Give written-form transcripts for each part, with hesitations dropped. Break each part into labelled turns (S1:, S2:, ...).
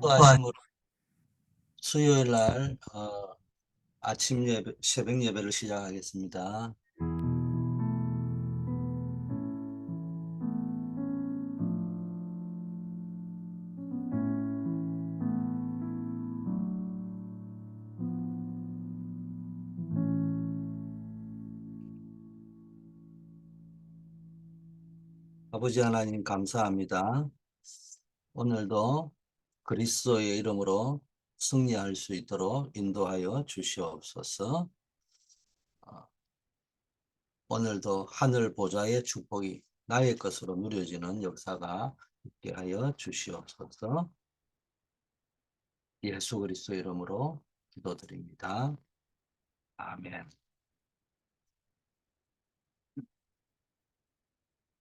S1: 하심으로 수요일 날 아침 예배, 새벽 예배를 시작하겠습니다. 아버지 하나님 감사합니다. 오늘도 그리스도의 이름으로 승리할 수 있도록 인도하여 주시옵소서. 어, 오늘도 하늘 보좌의 축복이 나의 것으로 누려지는 역사가 있게 하여 주시옵소서. 예수 그리스도 이름으로 기도드립니다. 아멘.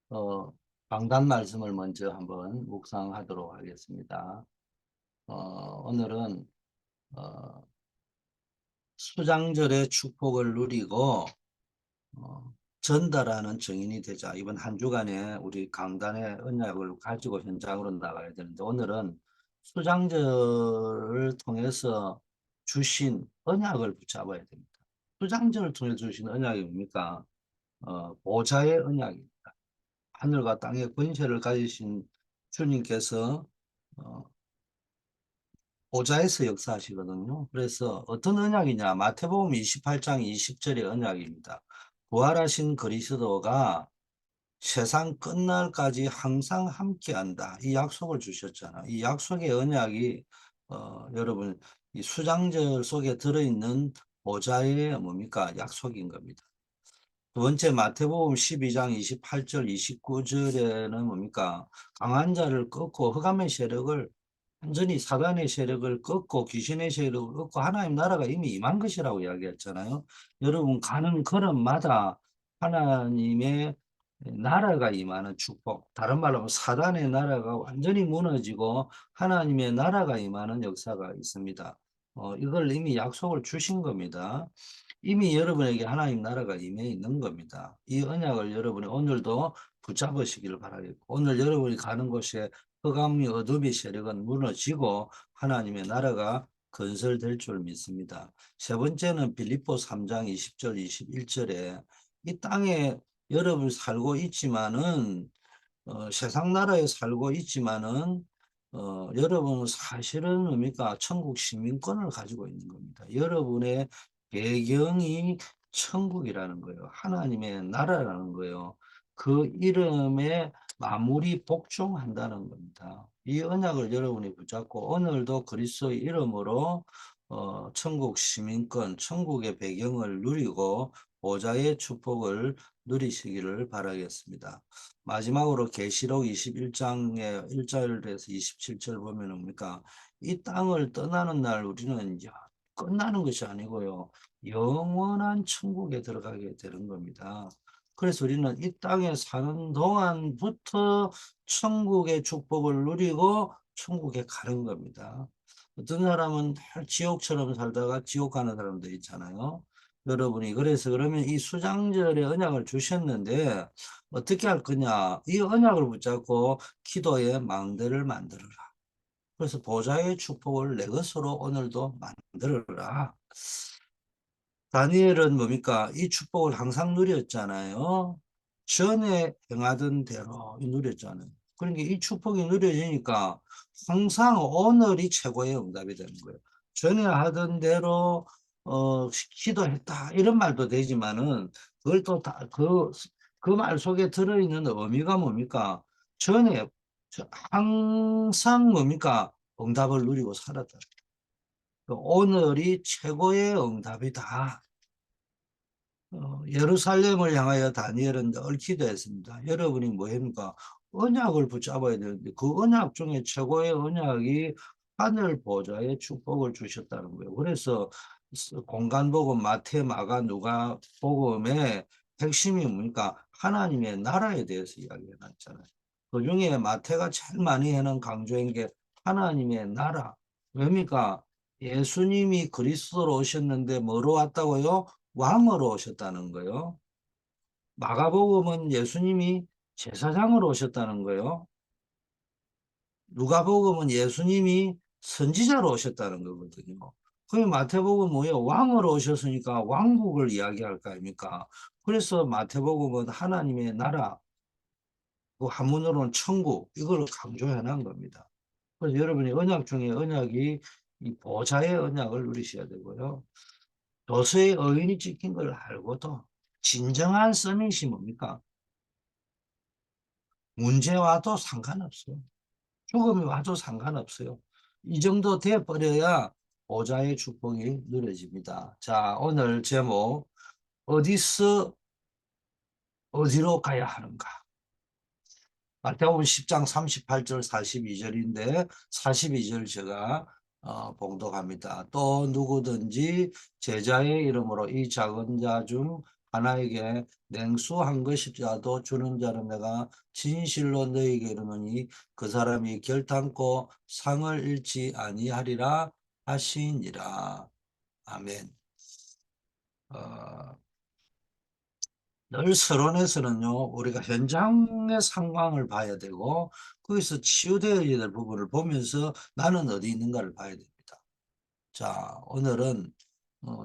S1: 어, 강단 말씀을 먼저 한번 묵상하도록 하겠습니다. 오늘은 어, 수장절의 축복을 누리고 전달하는 증인이 되자. 이번 한 주간에 우리 강단의 언약을 가지고 현장으로 나가야 되는데 오늘은 수장절을 통해서 주신 언약을 붙잡아야 됩니다. 수장절을 통해 주신 언약이 뭡니까? 보좌의 언약입니다. 하늘과 땅의 권세를 가지신 주님께서 어, 보좌에서 역사하시거든요. 그래서 어떤 언약이냐? 마태복음 28장 20절의 언약입니다. 부활하신 그리스도가 세상 끝날까지 항상 함께한다. 이 약속을 주셨잖아. 이 약속의 언약이 여러분 이 수장절 속에 들어있는 보좌의 뭡니까? 약속인 겁니다. 두 번째 마태복음 12장 28절 29절에는 뭡니까? 강한 자를 꺾고 흑암의 세력을 완전히 사단의 세력을 꺾고 귀신의 세력을 꺾고 하나님 나라가 이미 임한 것이라고 이야기했잖아요. 여러분 가는 걸음마다 하나님의 나라가 임하는 축복. 다른 말로 하면 사단의 나라가 완전히 무너지고 하나님의 나라가 임하는 역사가 있습니다. 이걸 이미 약속을 주신 겁니다. 이미 여러분에게 하나님 나라가 임해 있는 겁니다. 이 언약을 여러분이 오늘도 붙잡으시기를 바라겠고 오늘 여러분이 가는 곳에 흑암이 어둠의 세력은 무너지고 하나님의 나라가 건설될 줄 믿습니다. 세 번째는 빌립보 3장 20절 21절에 이 땅에 여러분 살고 있지만은 세상 나라에 살고 있지만은 여러분은 사실은 뭡니까? 천국 시민권을 가지고 있는 겁니다. 여러분의 배경이 천국이라는 거예요. 하나님의 나라라는 거예요. 그 이름에 마무리 복종한다는 겁니다. 이 언약을 여러분이 붙잡고 오늘도 그리스도의 이름으로 천국 시민권, 천국의 배경을 누리고 보좌의 축복을 누리시기를 바라겠습니다. 마지막으로 계시록 21장의 1절에서 27절 보면 뭡니까? 이 땅을 떠나는 날 우리는 끝나는 것이 아니고요. 영원한 천국에 들어가게 되는 겁니다. 그래서 우리는 이 땅에 사는 동안부터 천국의 축복을 누리고 천국에 가는 겁니다. 어떤 사람은 늘 지옥처럼 살다가 지옥 가는 사람도 있잖아요. 여러분이 그래서 그러면 이 수장절에 언약을 주셨는데 어떻게 할 거냐? 이 언약을 붙잡고 기도의 망대를 만들어라. 그래서 보좌의 축복을 내 것으로 오늘도 만들어라. 다니엘은 뭡니까? 이 축복을 항상 누렸잖아요. 전에 행하던 대로 누렸잖아요. 그러니까 이 축복이 누려지니까 항상 오늘이 최고의 응답이 되는 거예요. 전에 하던 대로 기도했다 이런 말도 되지만은 그걸 또 다 그 말 속에 들어있는 의미가 뭡니까? 전에 항상 뭡니까? 응답을 누리고 살았다. 오늘이 최고의 응답이다. 예루살렘을 향하여 다니엘은 늘 기도했습니다. 여러분이 뭐 합니까? 언약을 붙잡아야 되는데 그 언약 중에 최고의 언약이 하늘 보좌의 축복을 주셨다는 거예요. 그래서 공간복음 마태, 마가, 누가 복음의 핵심이 뭡니까? 하나님의 나라에 대해서 이야기해 놨잖아요. 그중에 마태가 제일 많이 하는 강조한 게 하나님의 나라. 왜입니까? 예수님이 그리스도로 오셨는데 뭐로 왔다고요? 왕으로 오셨다는 거예요. 마가복음은 예수님이 제사장으로 오셨다는 거예요. 누가복음은 예수님이 선지자로 오셨다는 거거든요. 그럼 마태복음 뭐예요? 왕으로 오셨으니까 왕국을 이야기할 거 아닙니까? 그래서 마태복음은 하나님의 나라, 그 한문으로는 천국, 이걸 강조해 놓은 겁니다. 그래서 여러분이 언약 중에 언약이 이 보좌의 언약을 누리셔야 되고요. 도서의 의인이 찍힌 걸 알고도 진정한 서밋이 뭡니까? 문제 와도 상관없어요. 죽음이 와도 상관없어요. 이 정도 돼버려야 보좌의 축복이 누려집니다. 자, 오늘 제목, 어디서 어디로 가야 하는가? 마태복음 10장 38절 42절인데 42절 제가 봉독합니다. 또 누구든지 제자의 이름으로 이 작은 자 중 하나에게 냉수 한 것이라도 주는 자는 내가 진실로 너희에게 이르노니 그 사람이 결탄코 상을 잃지 아니하리라 하시니라. 아멘. 어, 늘 서론에서는요, 우리가 현장의 상황을 봐야 되고, 거기서 치유되어야 될 부분을 보면서 나는 어디 있는가를 봐야 됩니다. 자, 오늘은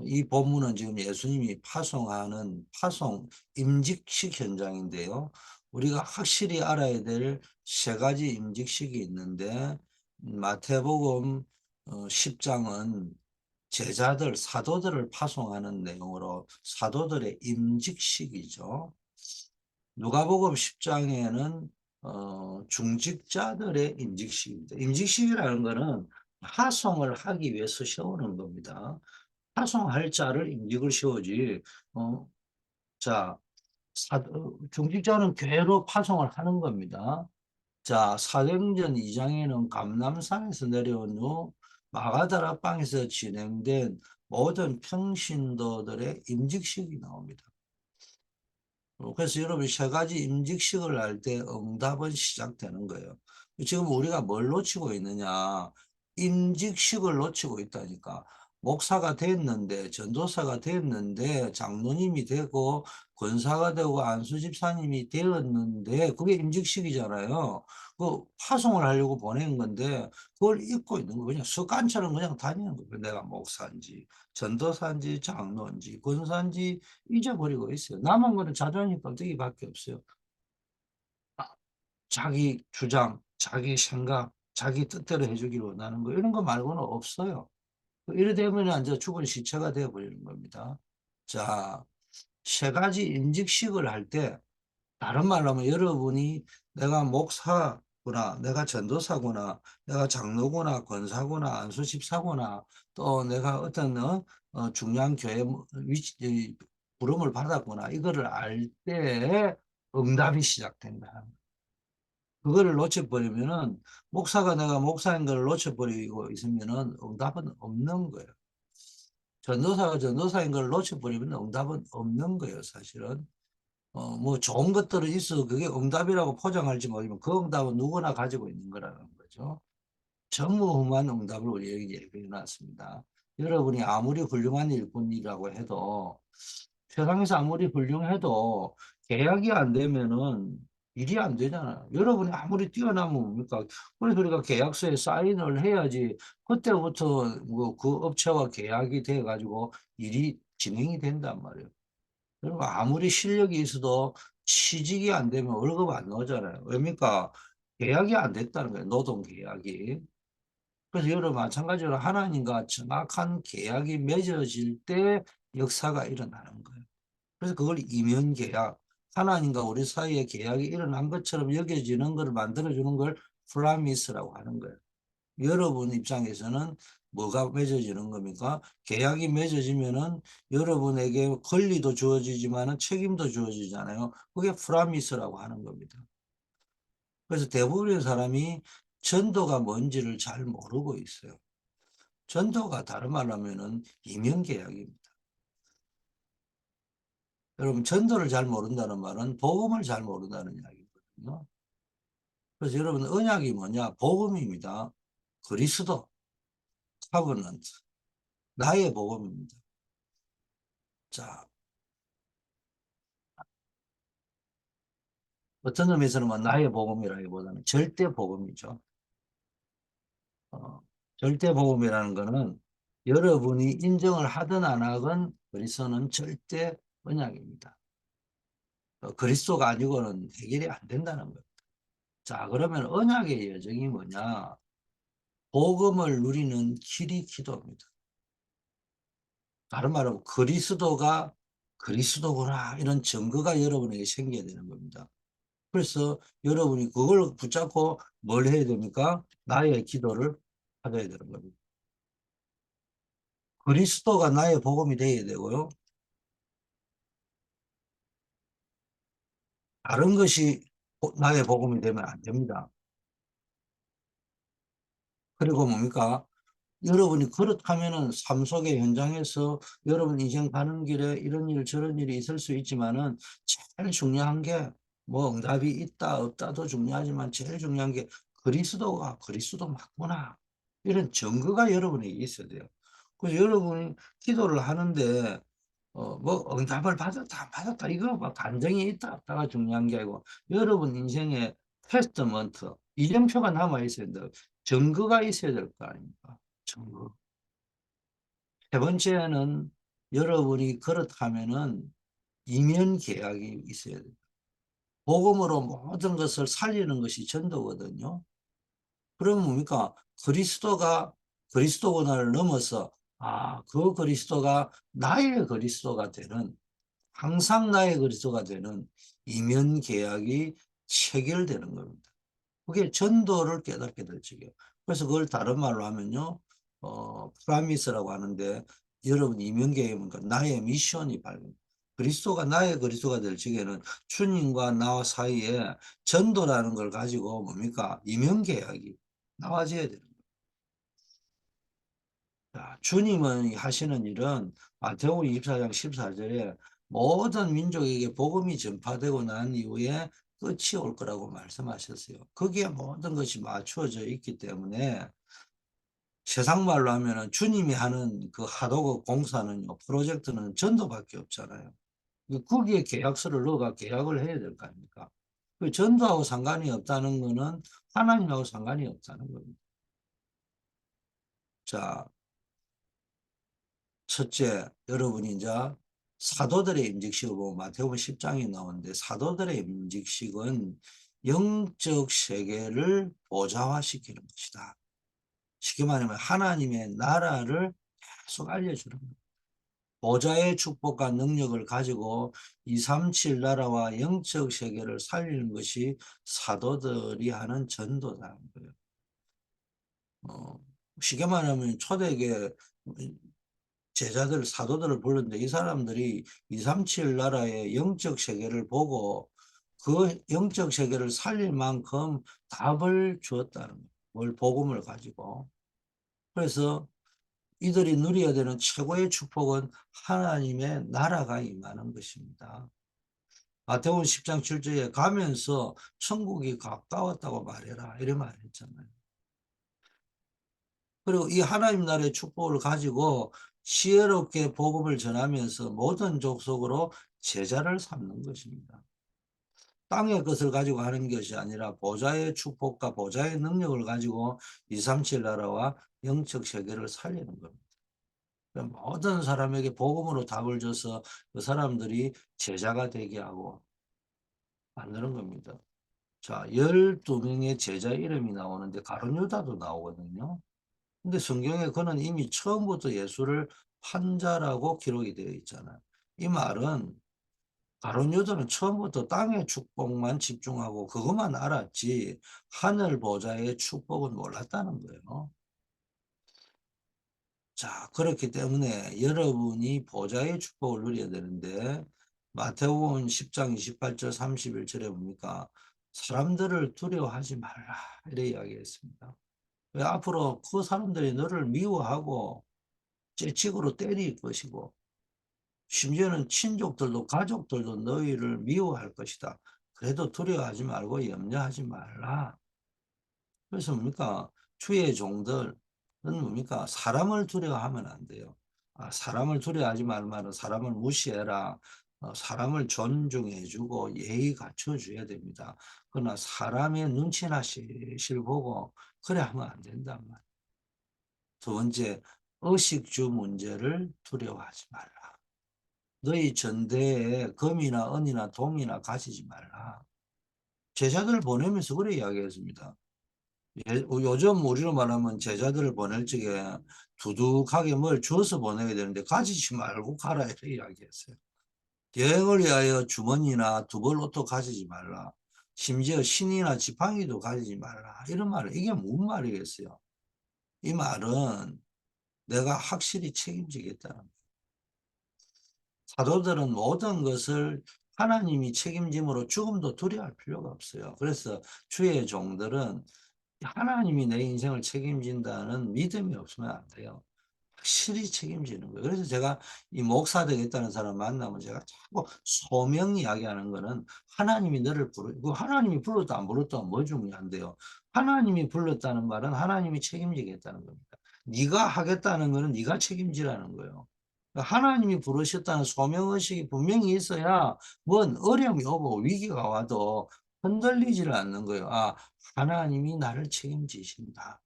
S1: 이 본문은 지금 예수님이 파송하는 파송 임직식 현장인데요. 우리가 확실히 알아야 될 세 가지 임직식이 있는데, 마태복음 10장은 제자들, 사도들을 파송하는 내용으로 사도들의 임직식이죠. 누가복음 10장에는 중직자들의 임직식입니다. 임직식이라는 것은 파송을 하기 위해서 세우는 겁니다. 파송할 자를 임직을 세우지. 자, 중직자는 교회로 파송을 하는 겁니다. 자, 사도행전 2장에는 감람산에서 내려온 후 마가다라 빵에서 진행된 모든 평신도들의 임직식이 나옵니다. 그래서 여러분 세 가지 임직식을 할 때 응답은 시작되는 거예요. 지금 우리가 뭘 놓치고 있느냐? 임직식을 놓치고 있다니까. 목사가 됐는데, 전도사가 됐는데, 장로님이 되고, 권사가 되고, 안수집사님이 되었는데, 그게 임직식이잖아요. 그 파송을 하려고 보낸 건데, 그걸 잊고 있는 거 그냥 습관처럼 그냥 다니는 거예요. 내가 목사인지, 전도사인지, 장로인지, 권사인지, 잊어버리고 있어요. 남은 거는 자존심 껍데기밖에 없어요. 자기 주장, 자기 생각, 자기 뜻대로 해주기를 원하는 거 이런 거 말고는 없어요. 이래 되면 이제 죽은 시체가 되어버리는 겁니다. 자, 세 가지 인직식을 할 때 다른 말로 하면 여러분이 내가 목사구나, 내가 전도사구나, 내가 장로구나, 권사구나, 안수집사구나, 또 내가 어떤 중요한 교회 위치, 부름을 받았구나, 이거를 알 때 응답이 시작된다. 그거를 놓쳐버리면은 목사가 내가 목사인 걸 놓쳐버리고 있으면은 응답은 없는 거예요. 전도사가 전도사인 걸 놓쳐버리면 응답은 없는 거예요, 사실은. 뭐 좋은 것들은 있어 그게 응답이라고 포장할지 모르지만 그 응답은 누구나 가지고 있는 거라는 거죠. 전무후무한 응답을 우리에게 얘기해 놨습니다. 여러분이 아무리 훌륭한 일꾼이라고 해도 세상에서 아무리 훌륭해도 계약이 안 되면은 일이 안 되잖아요. 여러분이 아무리 뛰어나면 뭡니까? 그래서 우리가 계약서에 사인을 해야지 그때부터 뭐 그 업체와 계약이 돼 가지고 일이 진행이 된단 말이에요. 그리고 아무리 실력이 있어도 취직이 안 되면 월급 안 나오잖아요. 왜입니까? 계약이 안 됐다는 거예요. 노동 계약이. 그래서 여러분 마찬가지로 하나님과 정확한 계약이 맺어질 때 역사가 일어나는 거예요. 그래서 그걸 이면계약, 하나님과 우리 사이에 계약이 일어난 것처럼 여겨지는 것을 만들어주는 걸 프라미스라고 하는 거예요. 여러분 입장에서는 뭐가 맺어지는 겁니까? 계약이 맺어지면은 여러분에게 권리도 주어지지만은 책임도 주어지잖아요. 그게 프라미스라고 하는 겁니다. 그래서 대부분의 사람이 전도가 뭔지를 잘 모르고 있어요. 전도가 다른 말로 하면은 이면계약입니다. 여러분 전도를 잘 모른다는 말은 복음을 잘 모른다는 이야기거든요. 그래서 여러분 언약이 뭐냐? 복음입니다. 그리스도, 카버넌트, 나의 복음입니다. 자, 어떤 의미에서는 뭐 나의 복음이라기보다는 절대 복음이죠. 어, 절대복음이라는 거는 여러분이 인정을 하든 안 하건 그리스도는 절대 언약입니다. 그리스도가 아니고는 해결이 안 된다는 거예요. 자, 그러면 언약의 여정이 뭐냐? 복음을 누리는 길이 기도입니다. 다른 말로 그리스도가 그리스도구나 이런 증거가 여러분에게 생겨야 되는 겁니다. 그래서 여러분이 그걸 붙잡고 뭘 해야 됩니까? 나의 기도를 하셔야 되는 겁니다. 그리스도가 나의 복음이 되어야 되고요. 다른 것이 나의 복음이 되면 안 됩니다. 그리고 뭡니까? 여러분이 그렇다면은 삶 속의 현장에서 여러분 인생 가는 길에 이런 일 저런 일이 있을 수 있지만은 제일 중요한 게 뭐 응답이 있다 없다도 중요하지만 제일 중요한 게 그리스도가 그리스도 맞구나. 이런 증거가 여러분에게 있어야 돼요. 그래서 여러분이 기도를 하는데 뭐 응답을 받았다 안 받았다 이거 막 감정이 있다 없다가 중요한 게 아니고 여러분 인생에 테스트먼트 이정표가 남아 있어야 돼요. 증거가 있어야 될 거 아닙니까? 증거. 세 번째는 여러분이 그렇다면은 이면 계약이 있어야 돼요. 복음으로 모든 것을 살리는 것이 전도거든요. 그러면 뭡니까? 그리스도가 그리스도권을 넘어서 그 그리스도가 나의 그리스도가 되는 항상 나의 그리스도가 되는 이면 계약이 체결되는 겁니다. 그게 전도를 깨닫게 될 적이에요. 그래서 그걸 다른 말로 하면요, 프라미스라고 하는데, 여러분 이면 계약이 뭡니까? 나의 미션이 밝은 그리스도가 나의 그리스도가 될 적에는 주님과 나와 사이에 전도라는 걸 가지고 뭡니까? 이면 계약이 나와져야 되는 거예요. 자, 주님은 하시는 일은 마태복음 24장 14절에 모든 민족에게 복음이 전파되고 난 이후에 끝이 올 거라고 말씀하셨어요. 거기에 모든 것이 맞추어져 있기 때문에 세상 말로 하면은 주님이 하는 그 하도급 공사는요, 프로젝트는 전도밖에 없잖아요. 거기에 계약서를 넣어가 계약을 해야 될 거 아닙니까? 그 전도하고 상관이 없다는 거는 하나님하고 상관이 없다는 겁니다. 자, 첫째, 여러분이 이제 사도들의 임직식을 보면 마태복음 10장이 나오는데 사도들의 임직식은 영적 세계를 보좌화시키는 것이다. 쉽게 말하면 하나님의 나라를 계속 알려주는 거예요. 보좌의 축복과 능력을 가지고 237 나라와 영적 세계를 살리는 것이 사도들이 하는 전도라는 거예요. 어, 쉽게 말하면 초대교회 제자들, 사도들을 불렀는데 이 사람들이 237 나라의 영적 세계를 보고 그 영적 세계를 살릴 만큼 답을 주었다는 거예요. 뭘 복음을 가지고. 그래서 이들이 누려야 되는 최고의 축복은 하나님의 나라가 임하는 것입니다. 마태복음 10장 7절에 가면서 천국이 가까웠다고 말해라 이런 말 했잖아요. 그리고 이 하나님 나라의 축복을 가지고 지혜롭게 복음을 전하면서 모든 족속으로 제자를 삼는 것입니다. 땅의 것을 가지고 하는 것이 아니라 보좌의 축복과 보좌의 능력을 가지고 237 나라와 영적 세계를 살리는 겁니다. 모든 사람에게 복음으로 답을 줘서 그 사람들이 제자가 되게 하고 만드는 겁니다. 자, 12명의 제자 이름이 나오는데 가룟 유다도 나오거든요. 근데 성경에 그는 이미 처음부터 예수를 판자라고 기록이 되어 있잖아요. 이 말은 가룟 유다는 처음부터 땅의 축복만 집중하고 그것만 알았지 하늘 보좌의 축복은 몰랐다는 거예요. 자, 그렇기 때문에 여러분이 보좌의 축복을 누려야 되는데 마태복음 10장 28절 31절에 보니까 사람들을 두려워하지 말라 이렇게 이야기했습니다. 왜 앞으로 그 사람들이 너를 미워하고 채찍으로 때릴 것이고 심지어는 친족들도 가족들도 너희를 미워할 것이다. 그래도 두려워하지 말고 염려하지 말라. 그래서 뭡니까? 주의 종들은 뭡니까? 사람을 두려워하면 안 돼요. 사람을 두려워하지 말 말은 사람을 무시해라. 사람을 존중해주고 예의 갖춰줘야 됩니다. 그러나 사람의 눈치나 실실 보고 그래 하면 안 된단 말이에요. 두 번째, 의식주 문제를 두려워하지 말라. 너희 전대에 금이나 은이나 동이나 가지지 말라. 제자들을 보내면서 그래 이야기했습니다. 요즘 우리로 말하면 제자들을 보낼 적에 두둑하게 뭘 줘서 보내야 되는데 가지지 말고 가라 이렇게 이야기했어요. 여행을 위하여 주머니나 두벌로또 가지지 말라. 심지어 신이나 지팡이도 가지지 말라. 이런 말을 이게 무슨 말이겠어요? 이 말은 내가 확실히 책임지겠다는 거예요. 사도들은 모든 것을 하나님이 책임짐으로 죽음도 두려워할 필요가 없어요. 그래서 주의 종들은 하나님이 내 인생을 책임진다는 믿음이 없으면 안 돼요. 확실히 책임지는 거예요. 그래서 제가 이 목사 되겠다는 사람 만나면 제가 자꾸 소명 이야기하는 거는 하나님이 너를 부르고 하나님이 불렀다 안 불렀다 뭐 중요한데요. 하나님이 불렀다는 말은 하나님이 책임지겠다는 겁니다. 네가 하겠다는 거는 네가 책임지라는 거예요. 그러니까 하나님이 부르셨다는 소명의식이 분명히 있어야 뭔 어려움이 오고 위기가 와도 흔들리지를 않는 거예요. 아, 하나님이 나를 책임지신다.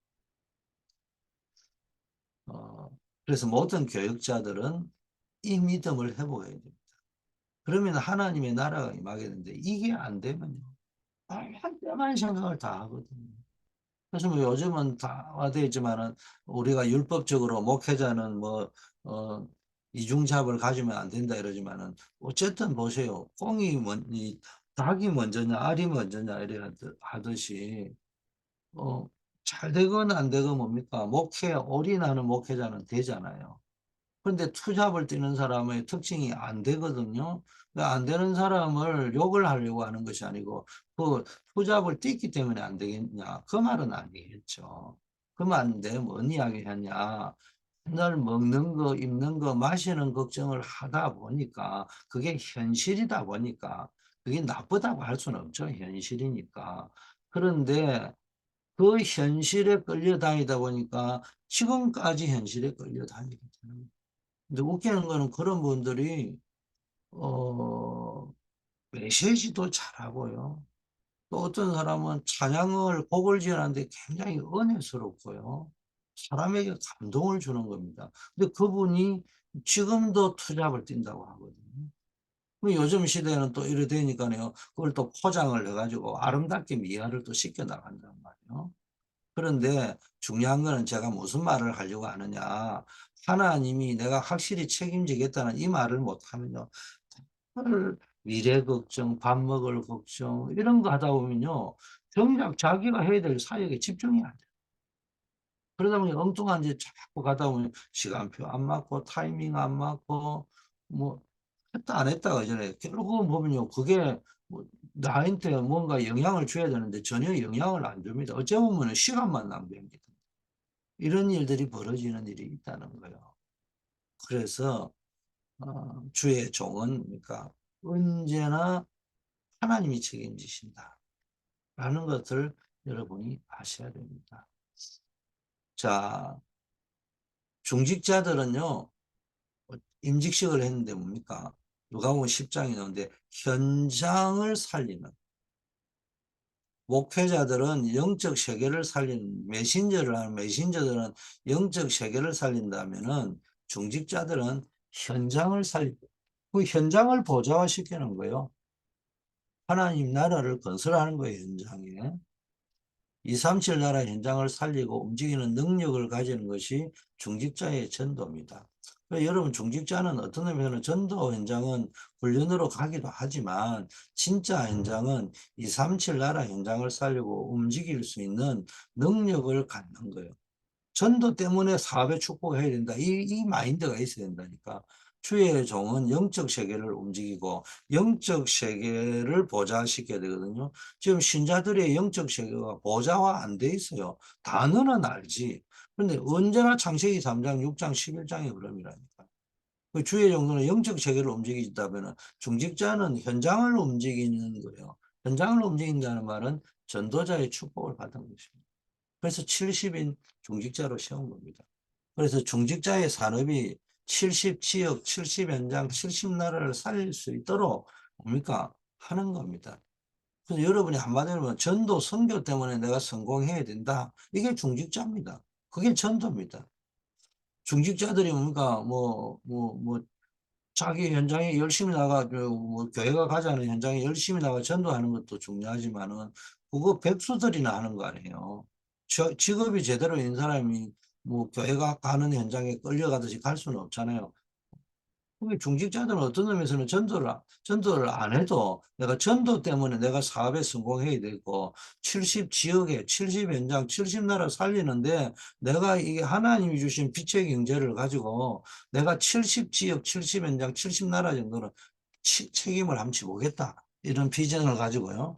S1: 어, 그래서 모든 교육자들은 이 믿음을 해보아야 됩니다. 그러면 하나님의 나라가 임하게 되는데 이게 안 되면요. 한때만 생각을 다 하거든요. 그래서 뭐 요즘은 다되어 있지만은 우리가 율법적으로 목회자는 뭐, 이중잡을 가지면 안 된다 이러지만은 어쨌든 보세요. 이 닭이 먼저냐, 알이 먼저냐 이래 하듯이, 어, 잘 되건 안 되건 뭡니까? 올인하는 목회자는 되잖아요. 그런데 투잡을 뛰는 사람의 특징이 안 되거든요. 그러니까 안 되는 사람을 욕을 하려고 하는 것이 아니고 그 투잡을 뛰기 때문에 안 되겠냐. 그 말은 아니겠죠. 그 말인데 뭔 이야기 했냐. 맨날 먹는 거, 입는 거, 마시는 걱정을 하다 보니까 그게 현실이다 보니까 그게 나쁘다고 할 수는 없죠. 현실이니까. 그런데 그 현실에 끌려다니다 보니까 지금까지 현실에 끌려다니게 되는 거예요. 근데 웃기는 거는 그런 분들이 어 메시지도 잘하고요. 또 어떤 사람은 곡을 지어놨는데 굉장히 은혜스럽고요. 사람에게 감동을 주는 겁니다. 근데 그분이 지금도 투잡을 뛴다고 하거든요. 요즘 시대는 또 이래 되니까요. 그걸 또 포장을 해가지고 아름답게 미화를 또 시켜 나간단 말이에요. 그런데 중요한 거는 제가 무슨 말을 하려고 하느냐. 하나님이 내가 확실히 책임지겠다는 이 말을 못하면요. 미래 걱정, 밥 먹을 걱정, 이런 거 하다 보면요. 정작 자기가 해야 될 사역에 집중이 안 돼요. 그러다 보니 엉뚱한 데 자꾸 가다 보면 시간표 안 맞고, 타이밍 안 맞고, 뭐, 했다 안 했다 그러잖아요. 결국은 보면요. 그게 뭐 나한테 뭔가 영향을 줘야 되는데 전혀 영향을 안 줍니다. 어째 보면 시간만 낭비합니다. 이런 일들이 벌어지는 일이 있다는 거예요. 그래서 주의 종은 그러니까 언제나 하나님이 책임지신다. 라는 것을 여러분이 아셔야 됩니다. 자, 중직자들은요, 임직식을 했는데 뭡니까? 누가복음 10장에 나오는데 현장을 살리는, 목회자들은 영적 세계를 살리는, 메신저를 하는 메신저들은 영적 세계를 살린다면은 중직자들은 현장을 그 현장을 보좌화시키는 거예요. 하나님 나라를 건설하는 거예요, 현장에. 237 나라 현장을 살리고 움직이는 능력을 가지는 것이 중직자의 전도입니다. 여러분, 중직자는 어떤 의미에는 전도 현장은 훈련으로 가기도 하지만 진짜 현장은 237 나라 현장을 살리고 움직일 수 있는 능력을 갖는 거예요. 전도 때문에 사업의 축복을 해야 된다. 이 마인드가 있어야 된다니까. 주의 종은 영적 세계를 움직이고 영적 세계를 보좌시켜야 되거든요. 지금 신자들의 영적 세계가 보좌화 안 돼 있어요. 단어는 알지. 그런데 언제나 창세기 3장, 6장, 11장의 흐름이라니까. 그 주의 종은 영적 세계를 움직이다면 중직자는 현장을 움직이는 거예요. 현장을 움직인다는 말은 전도자의 축복을 받은 것입니다. 그래서 70인 중직자로 세운 겁니다. 그래서 중직자의 산업이 70지역, 70현장, 70나라를 살릴 수 있도록 뭡니까? 하는 겁니다. 그래서 여러분이 한마디로 보면 전도, 선교 때문에 내가 성공해야 된다. 이게 중직자입니다. 그게 전도입니다. 중직자들이 뭡니까, 자기 현장에 열심히 나가, 교회가 가자는 현장에 열심히 나가 전도하는 것도 중요하지만은, 그거 백수들이나 하는 거 아니에요. 직업이 제대로 있는 사람이 교회가 가는 현장에 끌려가듯이 갈 수는 없잖아요. 그게 중직자들은 어떤 의미에서는 전도를 안 해도 내가 전도 때문에 내가 사업에 성공해야 되고 70 지역에 70 현장 70 나라 살리는데 내가 이게 하나님이 주신 빛의 경제를 가지고 내가 70 지역 70 현장 70 나라 정도는 책임을 함지 보겠다. 이런 비전을 가지고요.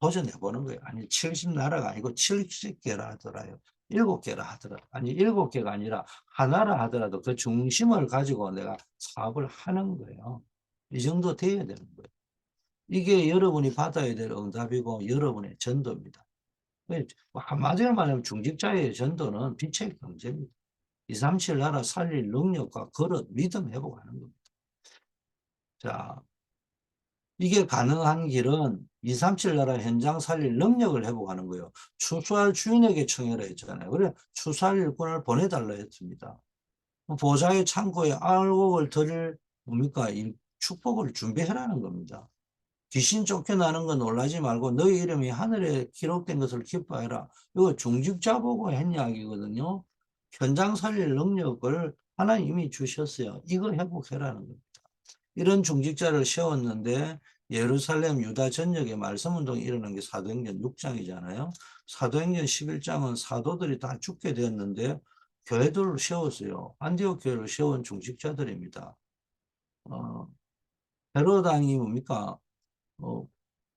S1: 도전해 보는 거예요. 아니 70 나라가 아니고 70개라 하더라요. 7개라 하더라. 아니 7개가 아니라 하나라 하더라도 그 중심을 가지고 내가 사업을 하는 거예요. 이 정도 돼야 되는 거예요. 이게 여러분이 받아야 될 응답이고 여러분의 전도입니다. 한마디로 말하면 중직자의 전도는 빛의 경제입니다. 237 나라 살릴 능력과 그릇, 믿음 회복하는 겁니다. 자, 이게 가능한 길은 237 나라 현장 살릴 능력을 회복하는 거예요. 추수할 주인에게 청해라 했잖아요. 그래, 추수할 일꾼을 보내달라 했습니다. 보좌의 창고에 알곡을 드릴 뭡니까? 이 축복을 준비해라는 겁니다. 귀신 쫓겨나는 거 놀라지 말고 너희 이름이 하늘에 기록된 것을 기뻐해라. 이거 중직자 보고 한 이야기거든요. 현장 살릴 능력을 하나님이 주셨어요. 이거 회복해라는 겁니다. 이런 중직자를 세웠는데 예루살렘 유다 전역에 말씀운동이 일어난 게 사도행전 6장이잖아요. 사도행전 11장은 사도들이 다 죽게 되었는데 교회들을 세웠어요. 안디옥 교회를 세운 중직자들입니다. 어, 베로당이 뭡니까? 어,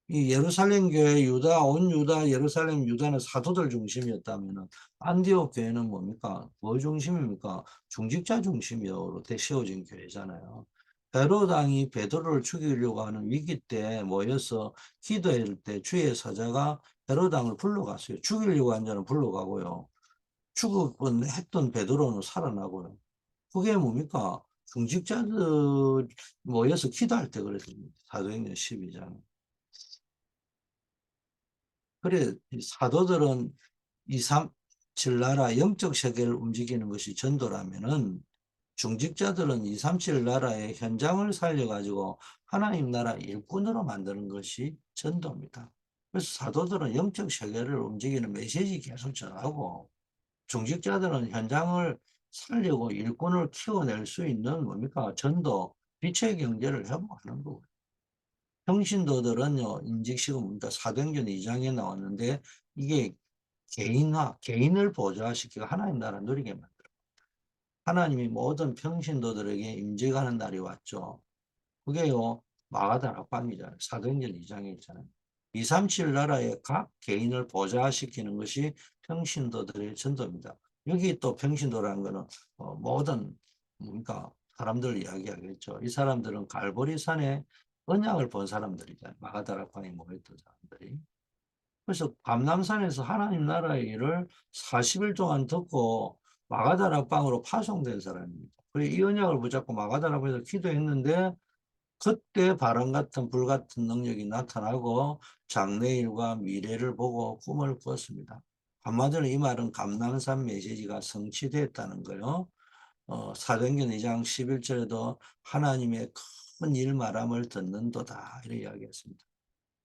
S1: 이 예루살렘 교회 유다, 온 유다, 예루살렘 유다는 사도들 중심이었다면은 안디옥 교회는 뭡니까? 뭐 중심입니까? 중직자 중심으로 세워진 교회잖아요. 베로당이 베드로를 죽이려고 하는 위기 때 모여서 기도할 때 주의 사자가 베로당을 불러갔어요. 죽이려고 한 자는 불러가고요. 죽었던 했던 베드로는 살아나고요. 그게 뭡니까? 중직자들 모여서 기도할 때 그랬습니다. 사도행전 12장. 그래, 이 사도들은 2, 3, 7나라 영적 세계를 움직이는 것이 전도라면은 중직자들은 2, 3, 7나라의 현장을 살려가지고 하나님 나라 일꾼으로 만드는 것이 전도입니다. 그래서 사도들은 영적 세계를 움직이는 메시지 계속 전하고 중직자들은 현장을 살리고 일꾼을 키워낼 수 있는 뭡니까? 전도, 빛의 경제를 회복하는 거고요. 평신도들은요, 인직식은 사도행전 2장에 나왔는데, 이게 개인을 보좌시키고 하나님 나라 누리게 만들어요. 하나님이 모든 평신도들에게 임재하는 날이 왔죠. 그게요, 마가다락방이잖아요. 사도행전 2장에 있잖아요. 237 나라의 각 개인을 보좌시키는 것이 평신도들의 전도입니다. 여기 또 평신도라는 거는 모든 그러니까 사람들을 이야기하겠죠. 이 사람들은 갈보리산에 언약을 본 사람들이잖아요. 마가다락방에 모였던 사람들이. 그래서 감람산에서 하나님 나라의 일을 40일 동안 듣고 마가다락방으로 파송된 사람입니다. 그리고 이 언약을 붙잡고 마가다락방에서 기도했는데 그때 바람 같은 불 같은 능력이 나타나고 장래일과 미래를 보고 꿈을 꿨습니다. 한마디로 이 말은 감람산 메시지가 성취됐다는 거요. 사도행전 2장 11절에도 하나님의 큰 일 말함을 듣는도다 이렇게 이야기했습니다.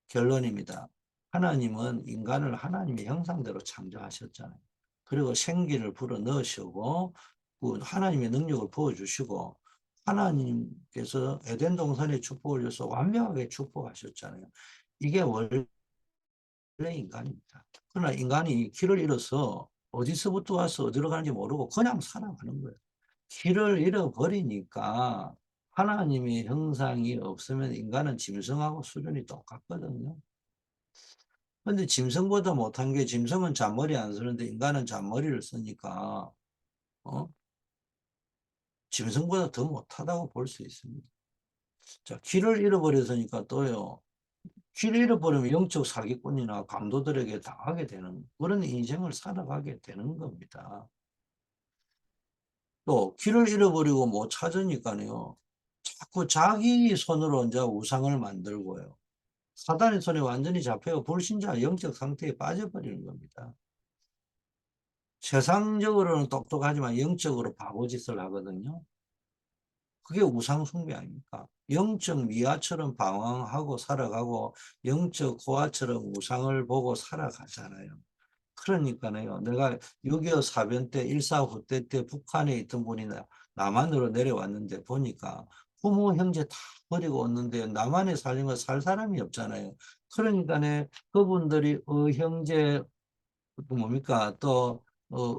S1: 결론입니다. 하나님은 인간을 하나님의 형상대로 창조하셨잖아요. 그리고 생기를 불어 넣으시고 그 하나님의 능력을 부어주시고 하나님께서 에덴 동산의 축복을 줘서 완벽하게 축복하셨잖아요. 이게 원래 인간입니다. 그러나 인간이 길을 잃어서 어디서부터 와서 어디로 가는지 모르고 그냥 살아가는 거예요. 길을 잃어버리니까 하나님의 형상이 없으면 인간은 짐승하고 수준이 똑같거든요. 근데 짐승보다 못한 게 짐승은 잔머리 안 쓰는데 인간은 잔머리를 쓰니까 어? 짐승보다 더 못하다고 볼 수 있습니다. 자, 길을 잃어버렸으니까 또요. 길을 잃어버리면 영적 사기꾼이나 강도들에게 당하게 되는 그런 인생을 살아가게 되는 겁니다. 또 길을 잃어버리고 못 찾으니까요. 자꾸 자기 손으로 이제 우상을 만들고요. 사단의 손에 완전히 잡혀가 불신자 영적 상태에 빠져버리는 겁니다. 세상적으로는 똑똑하지만 영적으로 바보짓을 하거든요. 그게 우상 숭배 아닙니까? 영적 미아처럼 방황하고 살아가고 영적 고아처럼 우상을 보고 살아가잖아요. 그러니까요. 내가 6.25 사변 때 1.4 후퇴 때 북한에 있던 분이 남한으로 내려왔는데 보니까 부모 형제 다 버리고 왔는데 남한에 살면 살 사람이 없잖아요. 그러니까 그분들이 형제 또 뭡니까 또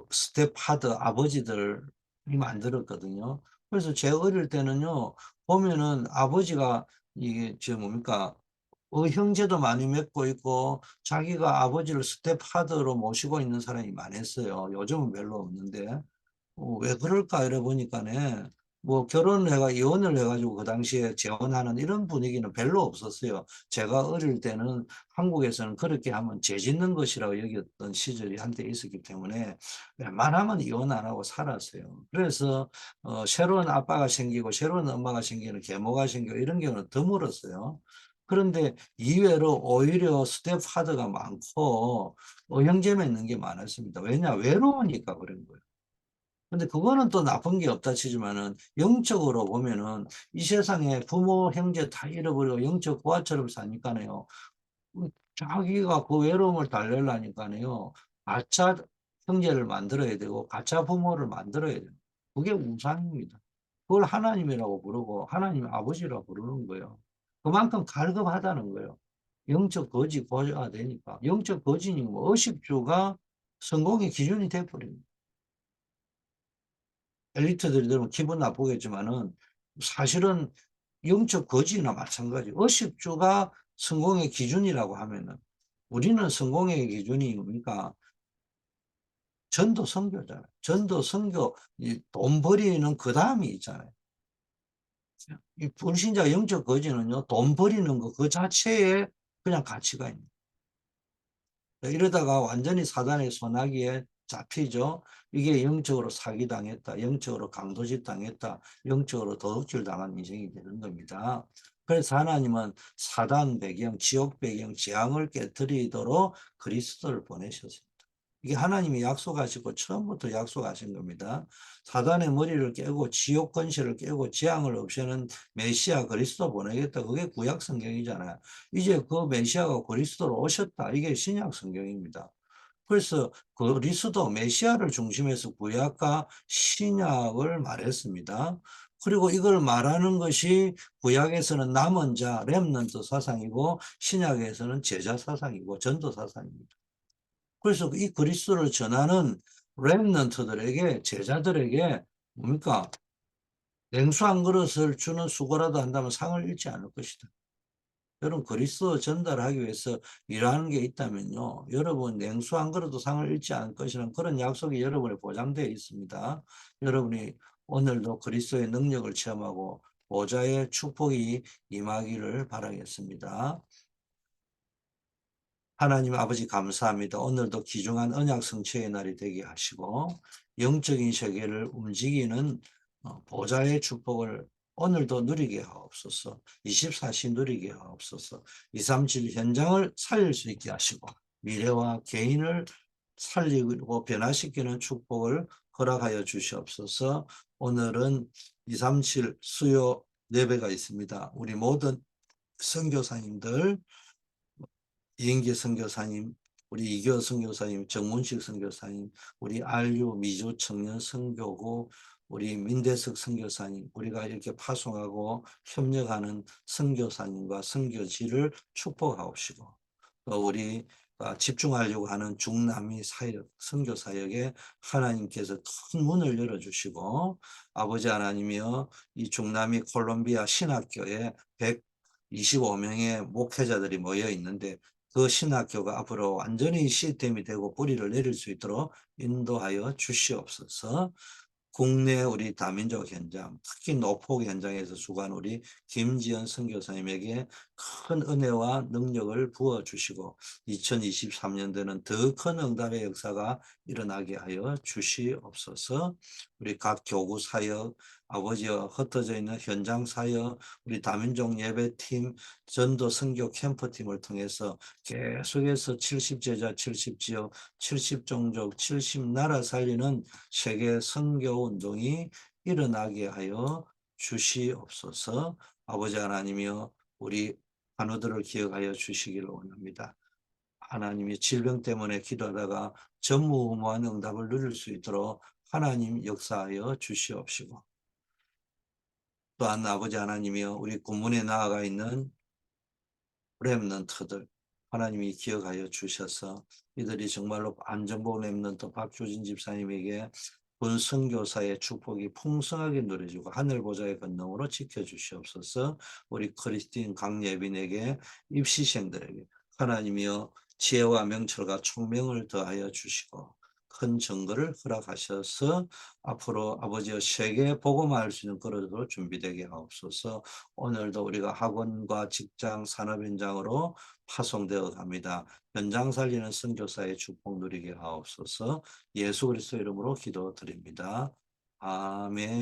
S1: 스텝파더 아버지들이 만들었거든요. 그래서 제 어릴 때는요 보면은 아버지가 이게 저 뭡니까 형제도 많이 맺고 있고 자기가 아버지를 스텝파더로 모시고 있는 사람이 많았어요. 요즘은 별로 없는데 왜 그럴까 이래 보니까네 뭐 결혼을 해가 이혼을 해가지고 그 당시에 재혼하는 이런 분위기는 별로 없었어요. 제가 어릴 때는 한국에서는 그렇게 하면 죄 짓는 것이라고 여겼던 시절이 한때 있었기 때문에 웬만하면 이혼 안 하고 살았어요. 그래서 새로운 아빠가 생기고 새로운 엄마가 생기는 계모가 생기고 이런 경우는 드물었어요. 그런데 이외로 오히려 스텝파더가 많고 형제 맺는 게 많았습니다. 왜냐? 외로우니까 그런 거예요. 근데 그거는 또 나쁜 게 없다 치지만은 영적으로 보면은 이 세상에 부모, 형제 다 잃어버리고 영적 고아처럼 사니까요. 자기가 그 외로움을 달래려니까요. 가짜 형제를 만들어야 되고 가짜 부모를 만들어야 돼요. 그게 우상입니다. 그걸 하나님이라고 부르고 하나님 아버지라고 부르는 거예요. 그만큼 갈급하다는 거예요. 영적 거지 고아가 되니까. 영적 거지니 뭐 의식주가 성공의 기준이 돼버립니다. 엘리트들이 들으면 기분 나쁘겠지만은 사실은 영적 거지나 마찬가지. 의식주가 성공의 기준이라고 하면은 우리는 성공의 기준이 뭡니까? 전도 선교잖아요. 전도 선교, 돈 벌이는 그 다음이 있잖아요. 이 불신자 영적 거지는요, 돈 벌이는 거 그 자체에 그냥 가치가 있는. 이러다가 완전히 사단의 손아귀에 잡히죠. 이게 영적으로 사기당했다. 영적으로 강도짓 당했다. 영적으로 도둑질 당한 인생이 되는 겁니다. 그래서 하나님은 사단 배경, 지옥 배경, 재앙을 깨뜨리도록 그리스도를 보내셨습니다. 이게 하나님이 약속하시고 처음부터 약속하신 겁니다. 사단의 머리를 깨고 지옥 권세를 깨고 재앙을 없애는 메시아 그리스도 보내겠다. 그게 구약 성경이잖아요. 이제 그 메시아가 그리스도로 오셨다. 이게 신약 성경입니다. 그래서 그리스도 메시아를 중심해서 구약과 신약을 말했습니다. 그리고 이걸 말하는 것이 구약에서는 남은 자, 렘넌트 사상이고 신약에서는 제자 사상이고 전도 사상입니다. 그래서 이 그리스도를 전하는 렘넌트들에게 제자들에게 뭡니까? 냉수 한 그릇을 주는 수고라도 한다면 상을 잃지 않을 것이다. 여러분 그리스도 전달하기 위해서 일하는 게 있다면요. 여러분 냉수 한 그릇도 상을 잃지 않을 것이라는 그런 약속이 여러분에 보장되어 있습니다. 여러분이 오늘도 그리스도의 능력을 체험하고 보좌의 축복이 임하기를 바라겠습니다. 하나님 아버지 감사합니다. 오늘도 귀중한 언약 성취의 날이 되게 하시고 영적인 세계를 움직이는 보좌의 축복을 오늘도 누리게 하옵소서. 24시 누리게 하옵소서. 237 현장을 살릴 수 있게 하시고 미래와 개인을 살리고 변화시키는 축복을 허락하여 주시옵소서. 오늘은 237 수요 예배가 있습니다. 우리 모든 선교사님들 이인기 선교사님, 우리 이교 선교사님, 정문식 선교사님, 우리 알유 미주 청년 선교구, 우리 민대석 선교사님, 우리가 이렇게 파송하고 협력하는 선교사님과 선교지를 축복하옵시고, 또 우리 집중하려고 하는 중남미 사역, 선교 사역에 하나님께서 큰 문을 열어주시고, 아버지 하나님이여 이 중남미 콜롬비아 신학교에 125명의 목회자들이 모여 있는데 그 신학교가 앞으로 완전히 시스템이 되고 뿌리를 내릴 수 있도록 인도하여 주시옵소서. 국내 우리 다민족 현장, 특히 노폭 현장에서 수고한 우리 김지연 선교사님에게 큰 은혜와 능력을 부어주시고 2023년도는 더 큰 응답의 역사가 일어나게 하여 주시옵소서. 우리 각 교구 사역, 아버지여 흩어져 있는 현장 사역, 우리 다민족 예배팀, 전도 선교 캠프팀을 통해서 계속해서 70제자, 70지역, 70종족, 70나라 살리는 세계 선교 운동이 일어나게 하여 주시옵소서. 아버지 하나님이여 우리 환우들을 기억하여 주시기를 원합니다. 하나님이 질병 때문에 기도하다가 전무후무한 응답을 누릴 수 있도록 하나님 역사하여 주시옵시고, 또한 아버지 하나님이여 우리 군문에 나아가 있는 렘넌트들 하나님이 기억하여 주셔서 이들이 정말로 안전보 렘넌트 박효진 집사님에게 본 선교사의 축복이 풍성하게 누려지고 하늘 보좌의 권능으로 지켜주시옵소서. 우리 크리스틴 강예빈에게 입시생들에게 하나님이여 지혜와 명철과 총명을 더하여 주시고 큰 증거를 허락하셔서 앞으로 아버지여 세계 복음화할 수 있는 그릇으로 준비되게 하옵소서. 오늘도 우리가 학원과 직장, 산업 현장으로 파송되어 갑니다. 현장 살리는 선교사의 축복 누리게 하옵소서. 예수 그리스도 이름으로 기도드립니다. 아멘.